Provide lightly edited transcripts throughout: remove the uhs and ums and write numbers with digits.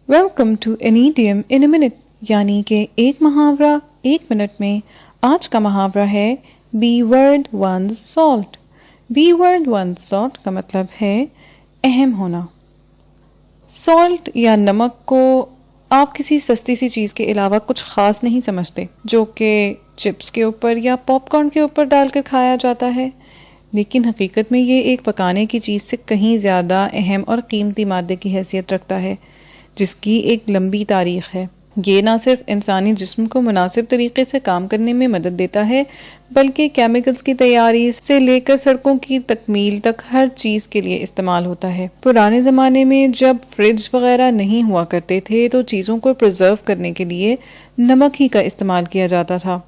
Welcome to an idiom in a minute, یعنی کہ ایک محاورہ ایک منٹ میں۔ آج کا محاورہ ہے be worth one's salt. Be worth one's salt کا مطلب ہے اہم ہونا۔ سالٹ یا نمک کو آپ کسی سستی سی چیز کے علاوہ کچھ خاص نہیں سمجھتے جو کہ چپس کے اوپر یا پاپ کارن کے اوپر ڈال کر کھایا جاتا ہے، لیکن حقیقت میں یہ ایک پکانے کی چیز سے کہیں زیادہ اہم اور قیمتی مادے کی حیثیت رکھتا ہے، جس کی ایک لمبی تاریخ ہے۔ یہ نہ صرف انسانی جسم کو مناسب طریقے سے کام کرنے میں مدد دیتا ہے، بلکہ کیمیکلز کی تیاری سے لے کر سڑکوں کی تکمیل تک ہر چیز کے لیے استعمال ہوتا ہے۔ پرانے زمانے میں جب فریج وغیرہ نہیں ہوا کرتے تھے تو چیزوں کو پرزرو کرنے کے لیے نمک ہی کا استعمال کیا جاتا تھا۔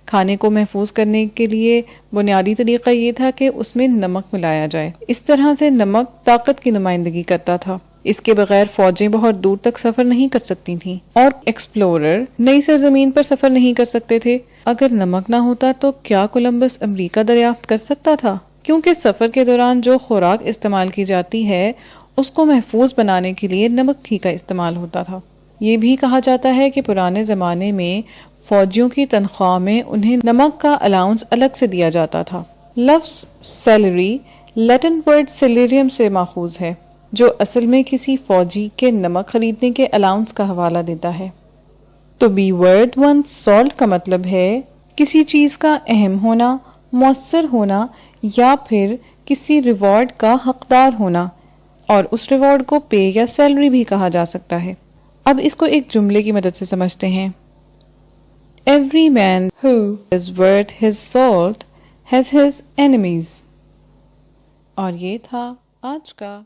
کھانے کو محفوظ کرنے کے لیے بنیادی طریقہ یہ تھا کہ اس میں نمک ملایا جائے۔ اس طرح سے نمک طاقت کی نمائندگی کرتا تھا۔ اس کے بغیر فوجیں بہت دور تک سفر نہیں کر سکتی تھیں اور ایکسپلورر نئی سرزمین پر سفر نہیں کر سکتے تھے۔ اگر نمک نہ ہوتا تو کیا کولمبس امریکہ دریافت کر سکتا تھا؟ کیونکہ سفر کے دوران جو خوراک استعمال کی جاتی ہے اس کو محفوظ بنانے کے لیے نمک ہی کا استعمال ہوتا تھا۔ یہ بھی کہا جاتا ہے کہ پرانے زمانے میں فوجیوں کی تنخواہ میں انہیں نمک کا الاؤنس الگ سے دیا جاتا تھا۔ لفظ سیلری لیٹن ورڈ سیلیریم سے ماخوذ ہے، جو اصل میں کسی فوجی کے نمک خریدنے کے الاؤنس کا حوالہ دیتا ہے۔ تو بی ورڈ ون سالٹ کا مطلب ہے کسی چیز کا اہم ہونا، مؤثر ہونا یا پھر کسی ریوارڈ کا حقدار ہونا، اور اس ریوارڈ کو پے یا سیلری بھی کہا جا سکتا ہے۔ اب اس کو ایک جملے کی مدد سے سمجھتے ہیں۔ Every man who is worth his salt has his enemies۔ اور یہ تھا آج کا